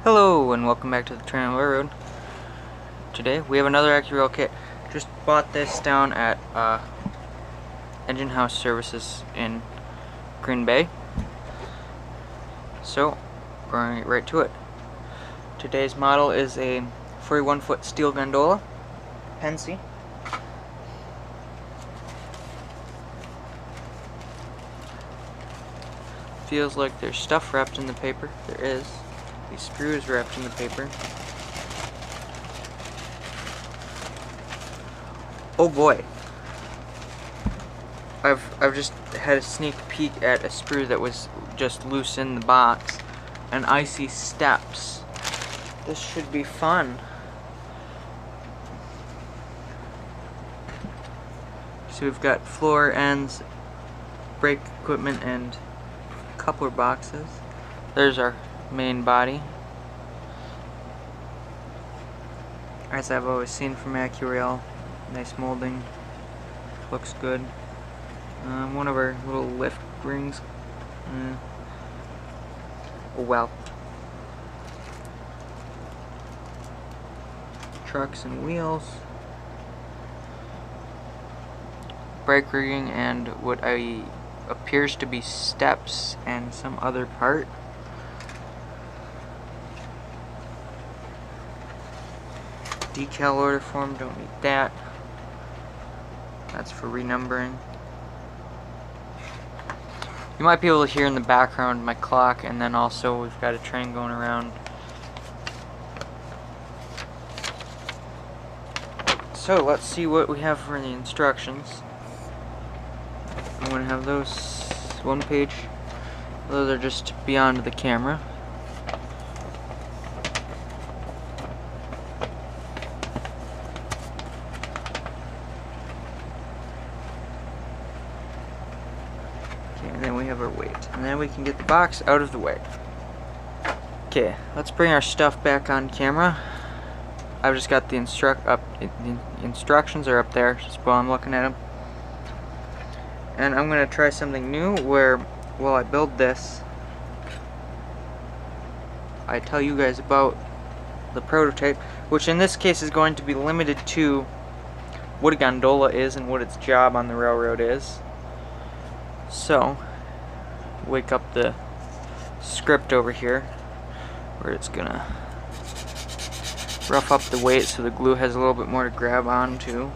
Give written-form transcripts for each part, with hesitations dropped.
Hello and welcome back to the Train and Railroad. Today we have another Accurail kit. Just bought this down at Engine House Services in Green Bay. So we're going to get right to it. Today's model is a 41-foot steel gondola, Pensy. Feels like there's stuff wrapped in the paper. There is. These screws wrapped in the paper. Oh boy. I've just had a sneak peek at a screw that was just loose in the box, and I see steps. This should be fun. So we've got floor ends, brake equipment, and coupler boxes. There's our main body, as I've always seen from Accurail. Nice molding, looks good. One of our little lift rings. Oh well. Trucks and wheels, brake rigging, and what appears to be steps and some other part. Decal order form, don't need that. That's for renumbering. You might be able to hear in the background my clock, and then also we've got a train going around. So let's see what we have for the instructions. I'm going to have those one page. Those are just beyond the camera. And then we have our weight, and then we can get the box out of the way. Okay, let's bring our stuff back on camera. I've just got the instructions are up there, just while I'm looking at them. And I'm going to try something new where, while I build this, I tell you guys about the prototype, which in this case is going to be limited to what a gondola is and what its job on the railroad is. So, wake up the script over here, where it's gonna rough up the weight so the glue has a little bit more to grab onto.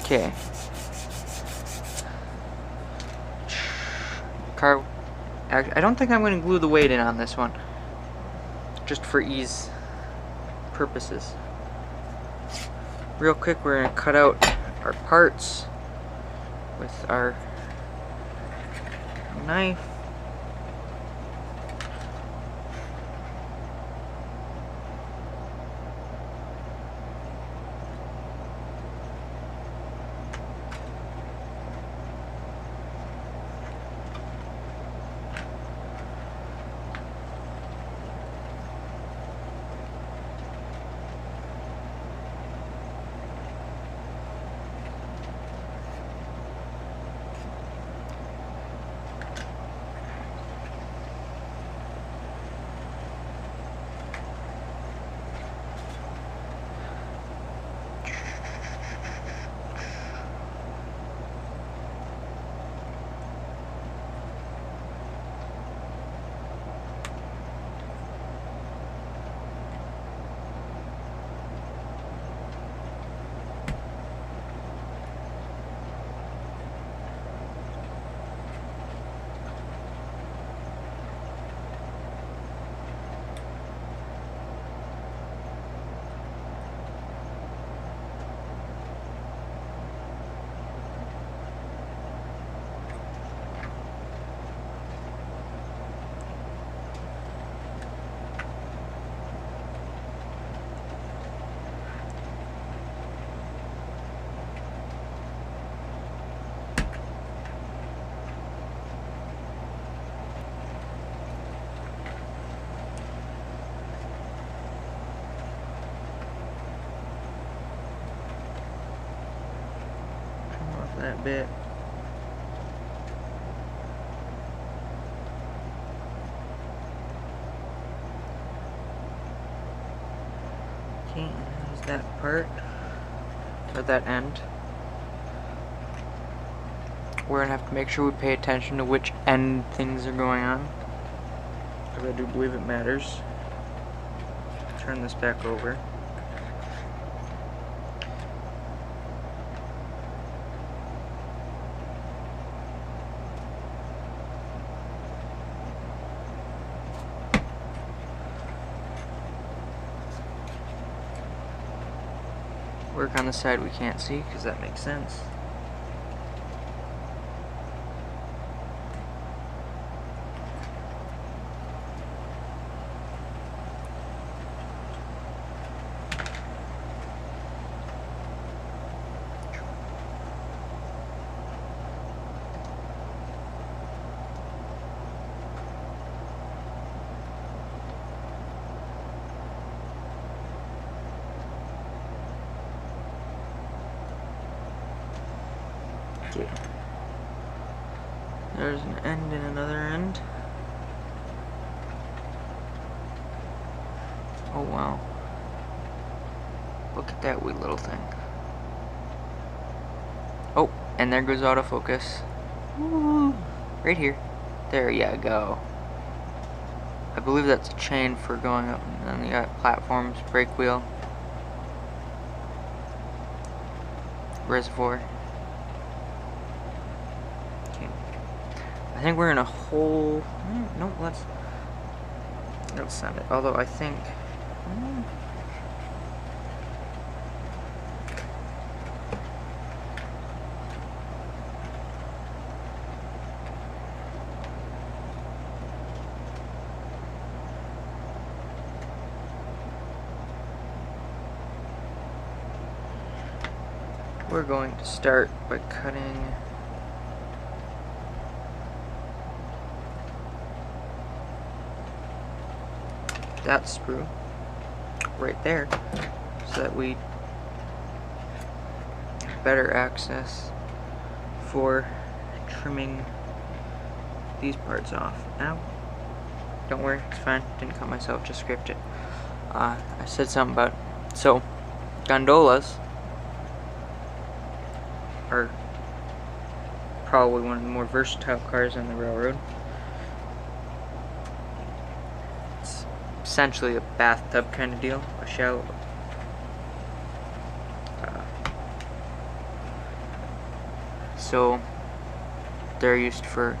Okay. I don't think I'm going to glue the weight in on this one, just for ease purposes. Real quick, we're going to cut out our parts with our knife. That bit. Okay, and there's that part, or that end. We're gonna have to make sure we pay attention to which end things are going on, because I do believe it matters. Turn this back over. Work on the side we can't see, because that makes sense. Okay. There's an end and another end. Oh wow. Look at that wee little thing. Oh, and there goes autofocus. Woo. Right here. There you go. I believe that's a chain for going up, and then you got platforms, brake wheel, reservoir. Okay. I think we're in a hole. No, let's send it. Although I think. We're going to start by cutting that sprue right there, so that we have better access for trimming these parts off. Ow. Don't worry, it's fine. Didn't cut myself, just scraped it. I said something about, so gondolas are probably one of the more versatile cars on the railroad. It's essentially a bathtub kind of deal, a shallow. So they're used for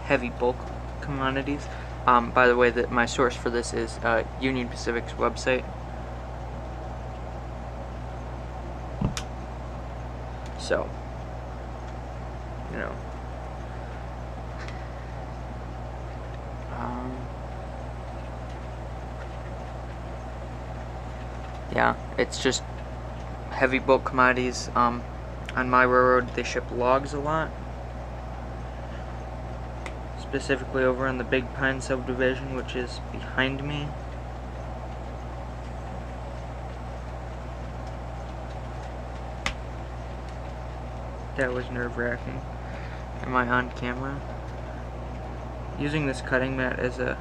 heavy bulk commodities. By the way, my source for this is Union Pacific's website. So, you know, yeah, it's just heavy bulk commodities. On my railroad, they ship logs a lot. Specifically over in the Big Pine subdivision, which is behind me. That was nerve-wracking. Am I on camera? Using this cutting mat as a...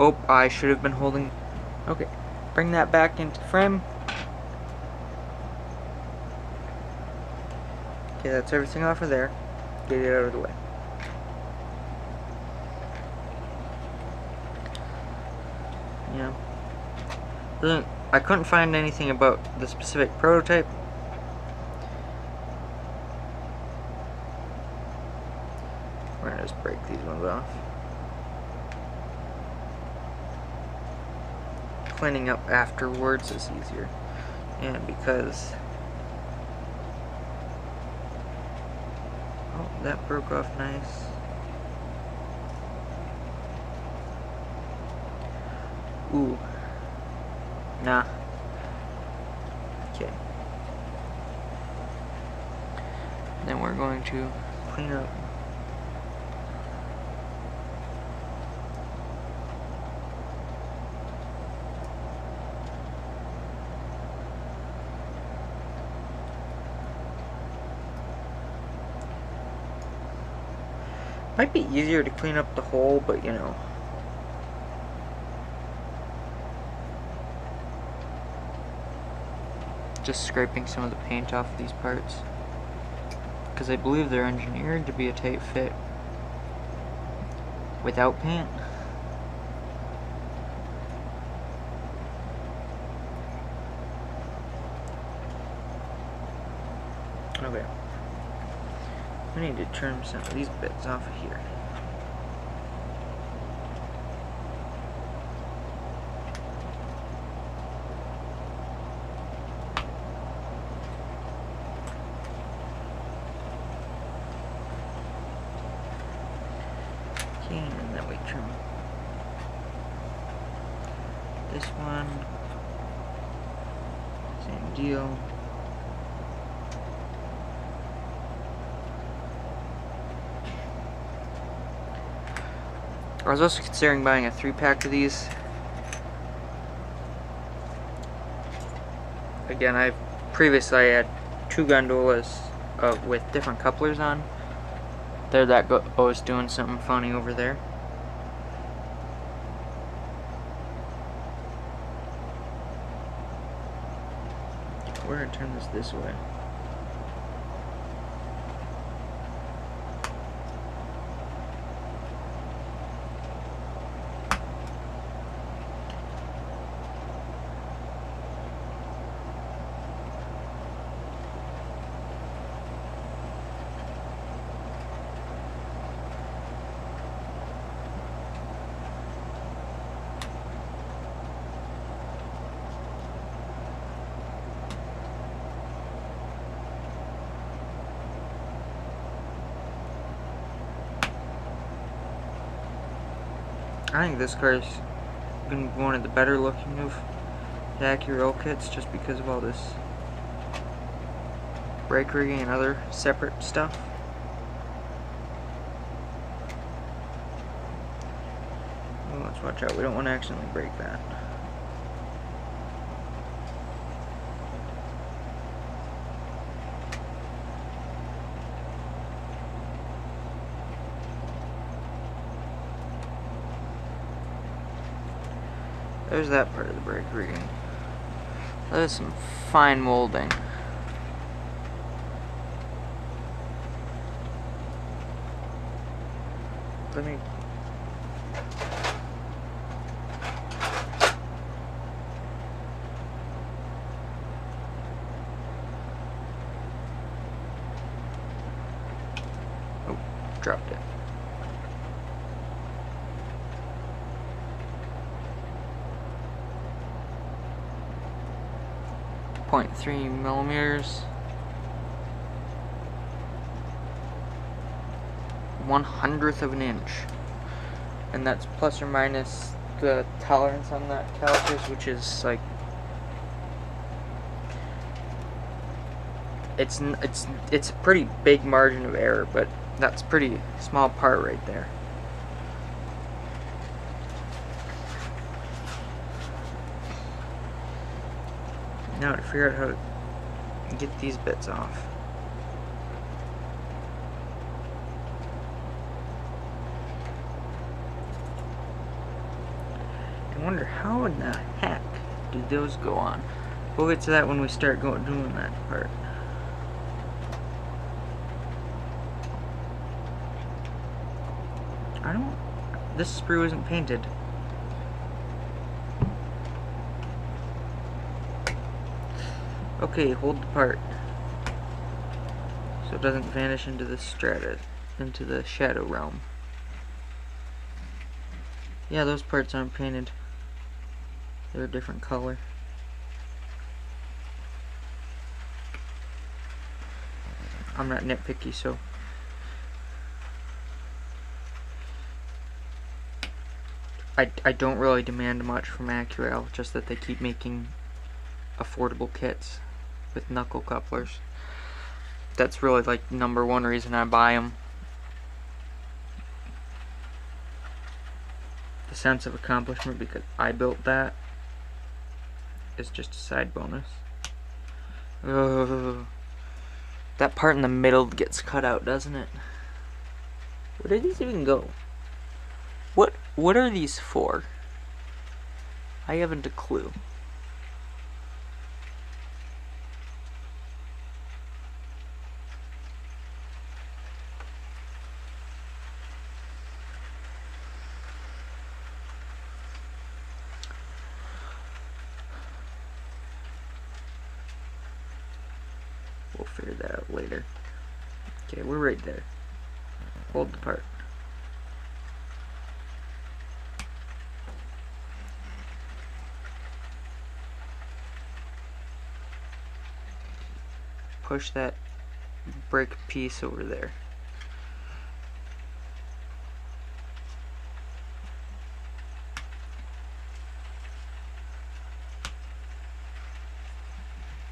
Oh, I should have been holding... Okay, bring that back into frame. Okay, that's everything off of there. Get it out of the way. Yeah. I couldn't find anything about the specific prototype. We're gonna just break these ones off. Cleaning up afterwards is easier. And because... Oh, that broke off nice. Ooh. Nah. Okay. Then we're going to clean up. Might be easier to clean up the hole, but you know. just scraping some of the paint off of these parts, because I believe they're engineered to be a tight fit without paint. Okay, I need to trim some of these bits off of here. Okay, and then we trim this one. Same deal. I was also considering buying a 3-pack of these. Again, I had 2 gondolas with different couplers on. There, that goes doing something funny over there. We're gonna turn this way. I think this car is going to be one of the better looking of the Accurail kits, just because of all this brake rigging and other separate stuff. Well, let's watch out, we don't want to accidentally break that. There's that part of the brake rigging. There's some fine molding. Let me... Oh, dropped it. .3 millimeters. 1/100th of an inch, and that's plus or minus the tolerance on that calipers, which is like it's a pretty big margin of error, but that's a pretty small part right there. Now to figure out how to get these bits off. I wonder how in the heck did those go on. We'll get to that when we start doing that part. This sprue isn't painted. Okay, hold the part so it doesn't vanish into the into the shadow realm. Yeah, those parts aren't painted. They're a different color. I'm not nitpicky, so I don't really demand much from Accurail, just that they keep making affordable kits with knuckle couplers. That's really like #1 reason I buy them. The sense of accomplishment because I built that is just a side bonus. That part in the middle gets cut out, doesn't it? Where did these even go? What are these for? I haven't a clue. We'll figure that out later. Okay, we're right there. Hold the part. Push that brake piece over there.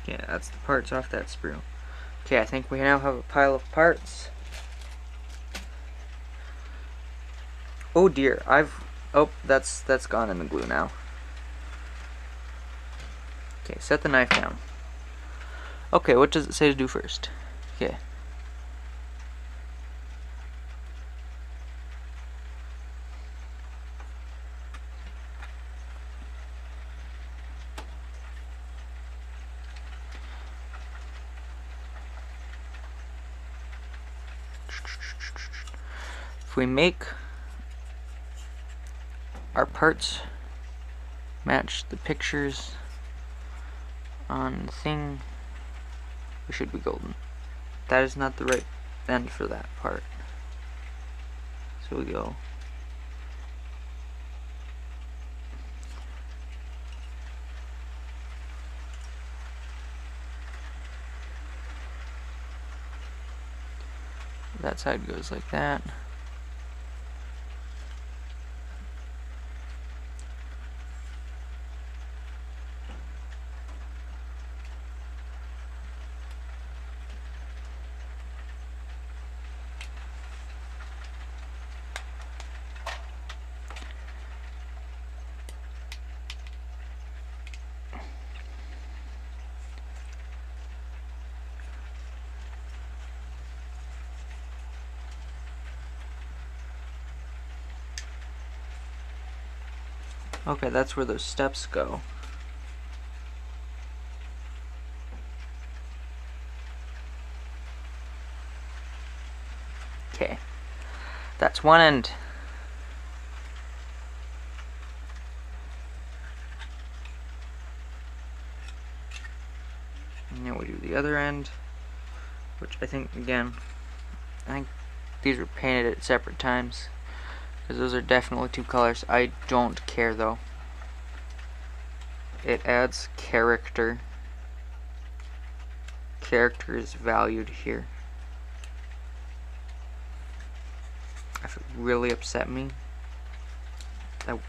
Yeah, that's the parts off that sprue. Okay, I think we now have a pile of parts. Oh dear, oh, that's gone in the glue now. Okay, set the knife down. Okay, what does it say to do first? Okay. If we make our parts match the pictures on the thing, we should be golden. That is not the right end for that part. So we go that side goes like that. Okay, that's where those steps go. Okay, that's one end. And now we do the other end, which I think, again, I think these were painted at separate times, because those are definitely two colors. I don't care though. It adds character. Character is valued here. If it really upset me,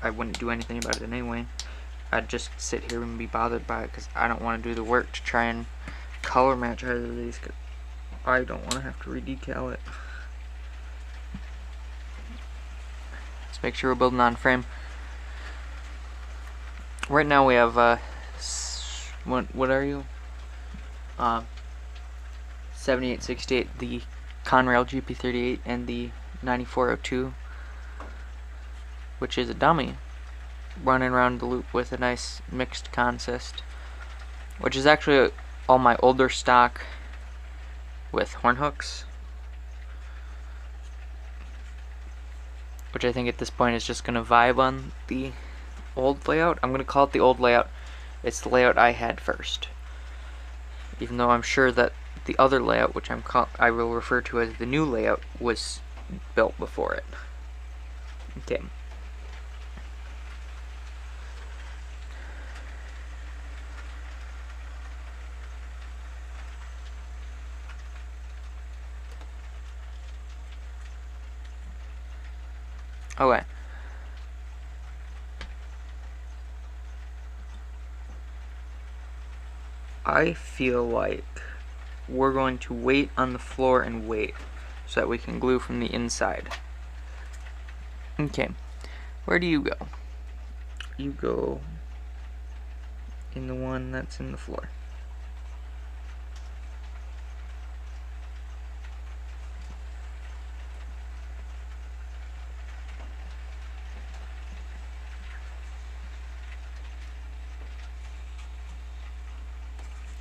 I wouldn't do anything about it anyway. I'd just sit here and be bothered by it, because I don't want to do the work to try and color match either of these, because I don't want to have to redecal it. Let's make sure we're building on frame. Right now we have what are you? 7868, the Conrail GP38, and the 9402, which is a dummy, running around the loop with a nice mixed consist, which is actually all my older stock with horn hooks, which I think at this point is just going to vibe on the old layout. I'm going to call it the old layout. It's the layout I had first, even though I'm sure that the other layout, which I will refer to as the new layout, was built before it. Okay. Okay. I feel like we're going to wait on the floor and wait so that we can glue from the inside. Okay, where do you go? You go in the one that's in the floor.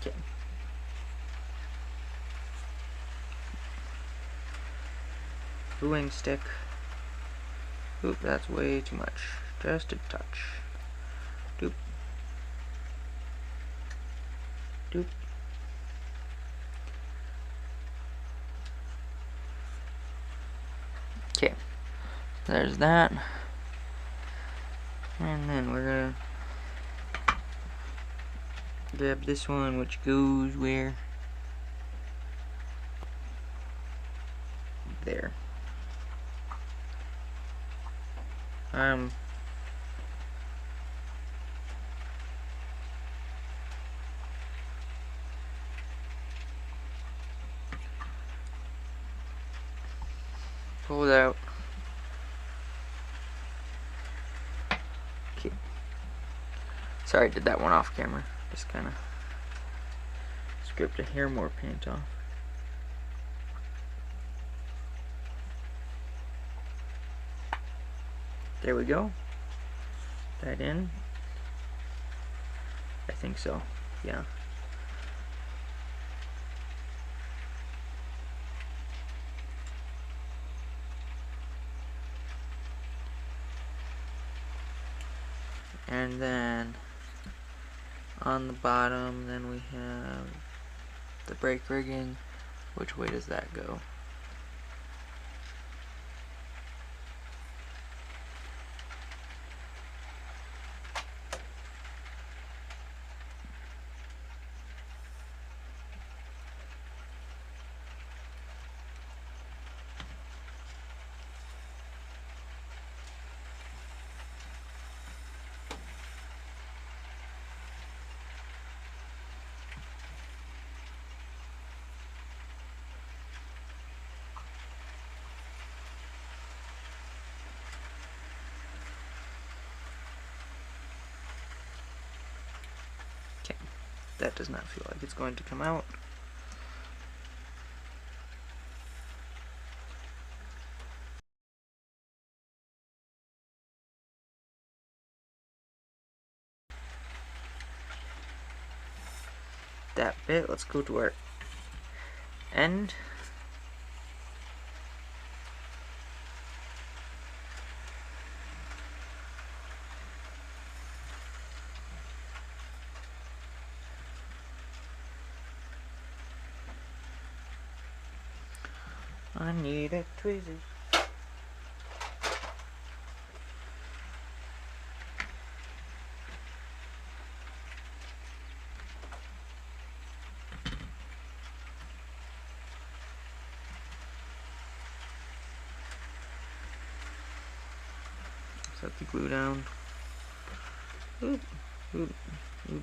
Okay. Gluing stick. Oop, that's way too much. Just a touch. Doop. Doop. There's that. And then we're gonna grab this one, which goes where? There. Pull it out. Okay. Sorry, I did that one off camera. Just kind of scraped a hair more paint off. There we go. That in. I think so. Yeah. And then on the bottom, then we have the brake rigging. Which way does that go? That does not feel like it's going to come out. That bit, let's go to our end. I need a tweezer. Set the glue down. Oop, oop, oop.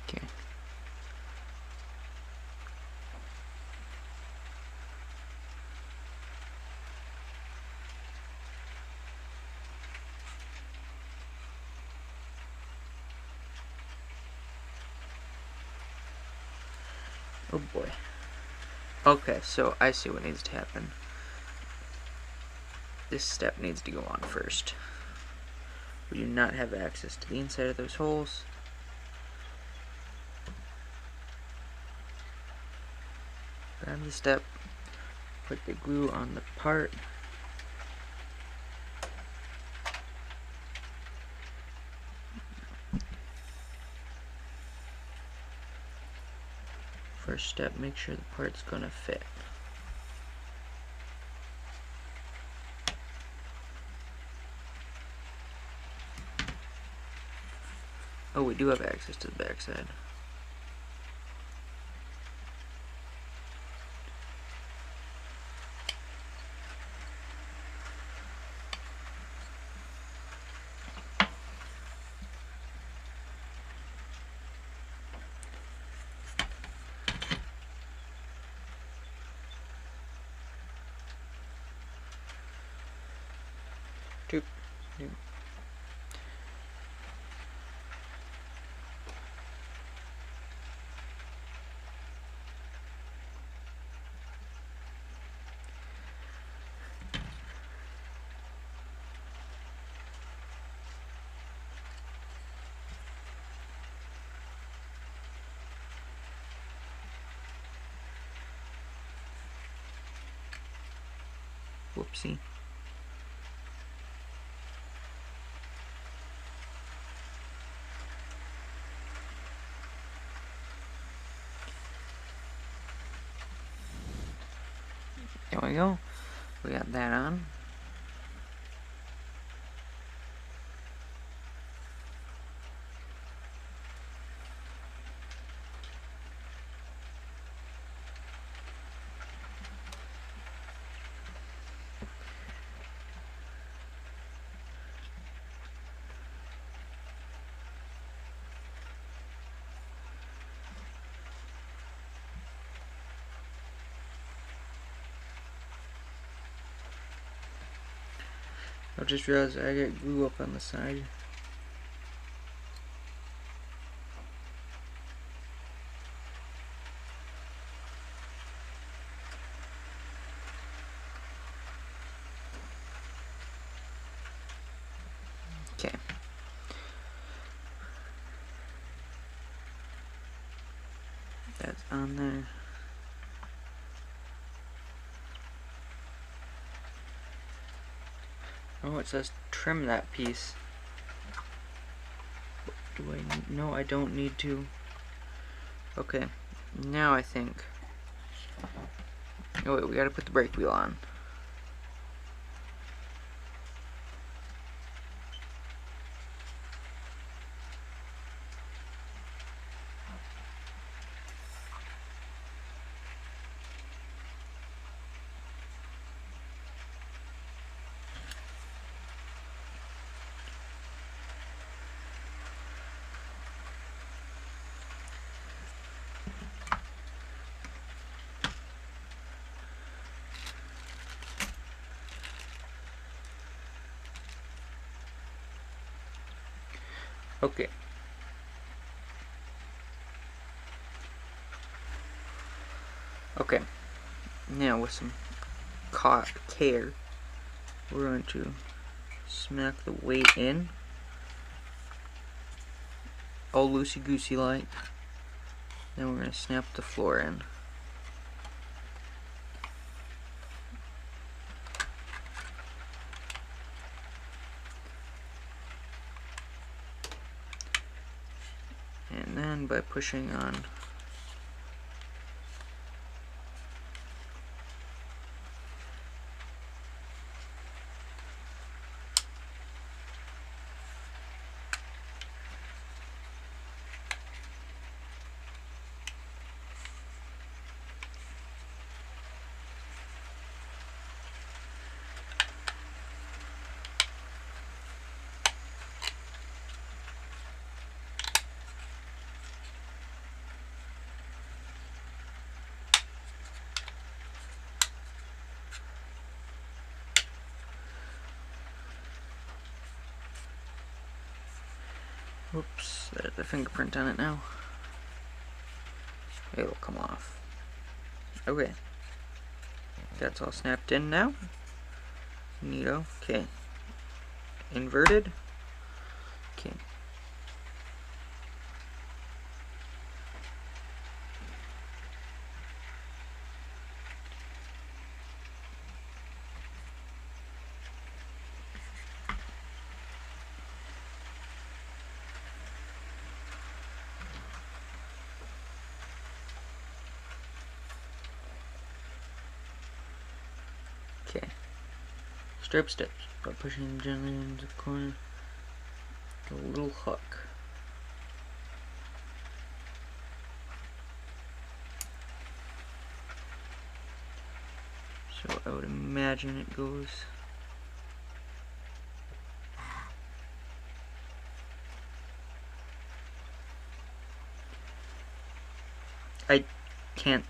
Okay. Oh boy. Okay, so I see what needs to happen. This step needs to go on first. We do not have access to the inside of those holes. Grab the step, put the glue on the part. First step, make sure the part's gonna fit. Oh, we do have access to the backside. Doop, doop. Whoopsie. There we go. We got that on. I just realized I got glue up on the side. Okay. That's on there. Oh, it says trim that piece. Do I? No, I don't need to. Okay. Now I think. Oh wait, we gotta put the brake wheel on. Okay. Okay. Now with some care, we're going to smack the weight in, all loosey-goosey like. Then we're going to snap the floor in. And then by pushing on whoops, there's a fingerprint on it now. It'll come off. Okay. That's all snapped in now. Neato. Okay. Inverted. Okay. Okay. Strip stitch by pushing gently into the corner. A little hook. So I would imagine it goes. I can't.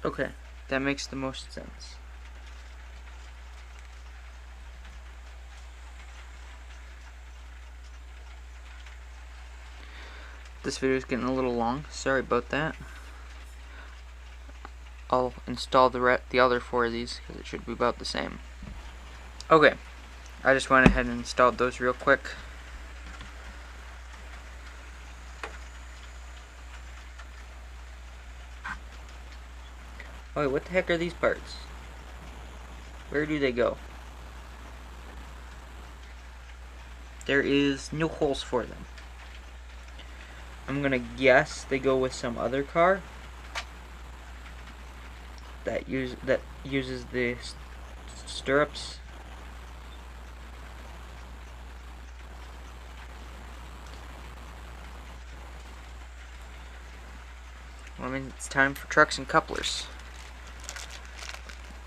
Okay, that makes the most sense. This video is getting a little long, sorry about that. I'll install the other 4 of these because it should be about the same. Okay, I just went ahead and installed those real quick. Oh, what the heck are these parts? Where do they go? There is no holes for them. I'm gonna guess they go with some other car that uses the stirrups. Well, I mean, it's time for trucks and couplers.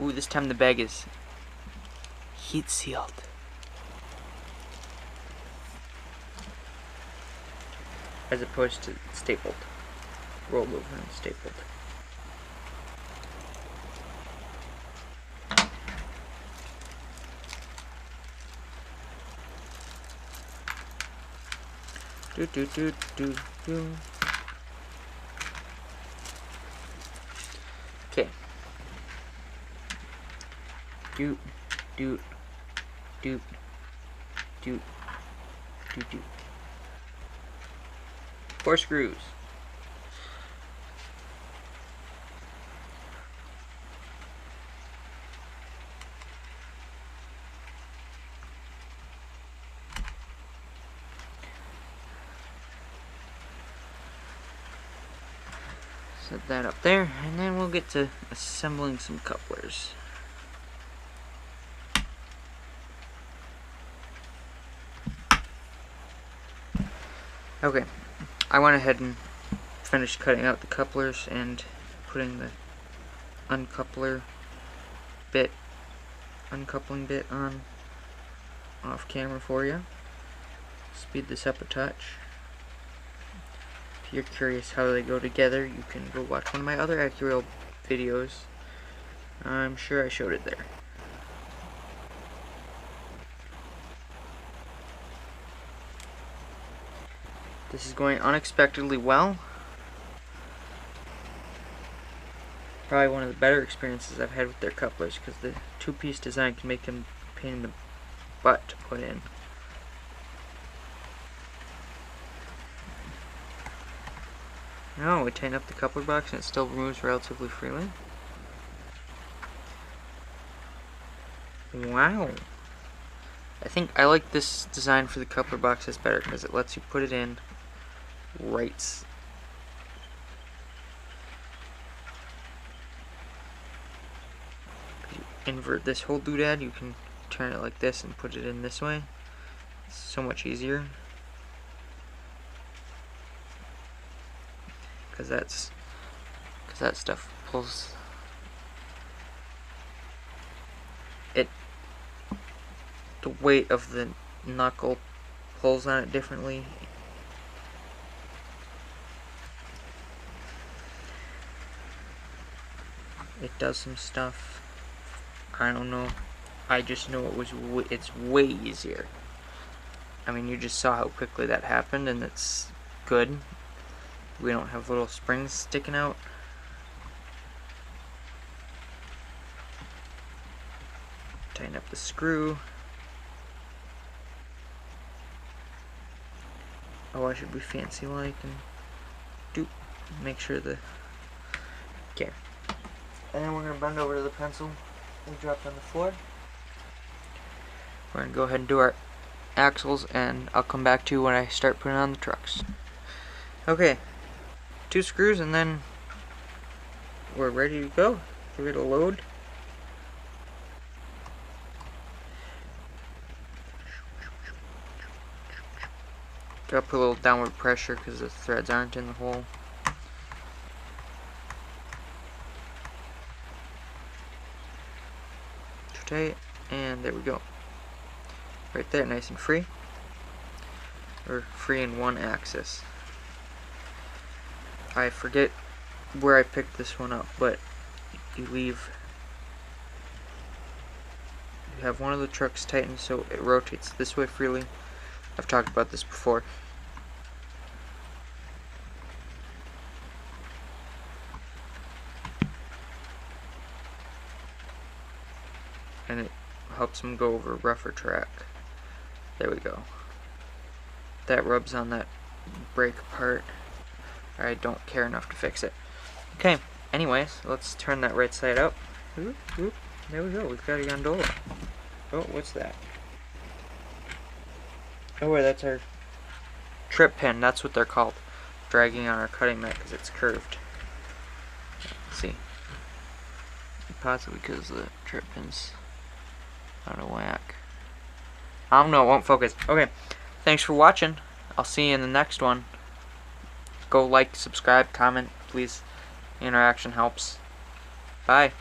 Ooh, this time the bag is heat sealed. As opposed to stapled. Rolled over and stapled. Do do do do do. Okay. Doot doot doot doot doot doot. 4 screws. Set that up there, and then we'll get to assembling some couplers. Okay, I went ahead and finished cutting out the couplers and putting the uncoupling bit on off camera for you. Speed this up a touch. If you're curious how they go together, you can go watch one of my other Accurail videos. I'm sure I showed it there. This is going unexpectedly well. Probably one of the better experiences I've had with their couplers, because the 2-piece design can make them a pain in the butt to put in. No, we tighten up the coupler box and it still moves relatively freely. Wow. I think I like this design for the coupler boxes better because it lets you put it in right. If you invert this whole doodad, you can turn it like this and put it in this way. It's so much easier. Because that stuff pulls it. The weight of the knuckle pulls on it differently. It does some stuff. I don't know. I just know it's way easier. I mean, you just saw how quickly that happened, and it's good. We don't have little springs sticking out. Tighten up the screw. Oh, I should be fancy like and doop. Make sure the. Okay. And then we're going to bend over to the pencil we dropped on the floor. We're going to go ahead and do our axles, and I'll come back to you when I start putting on the trucks. Okay. 2 screws, and then we're ready to go. Give it a load. Gotta put a little downward pressure because the threads aren't in the hole. Too tight, and there we go. Right there, nice and free. Or free in one axis. I forget where I picked this one up, but you have one of the trucks tightened so it rotates this way freely. I've talked about this before. And it helps them go over rougher track. There we go. That rubs on that brake part. I don't care enough to fix it. Okay, anyways, let's turn that right side up. Oop, oop. There we go, we've got a gondola. Oh, what's that? Oh, wait, that's our trip pin. That's what they're called. Dragging on our cutting mat because it's curved. Let's see. Possibly because the trip pin's out of whack. I don't know, it won't focus. Okay, thanks for watching. I'll see you in the next one. Go like, subscribe, comment, please. Interaction helps. Bye.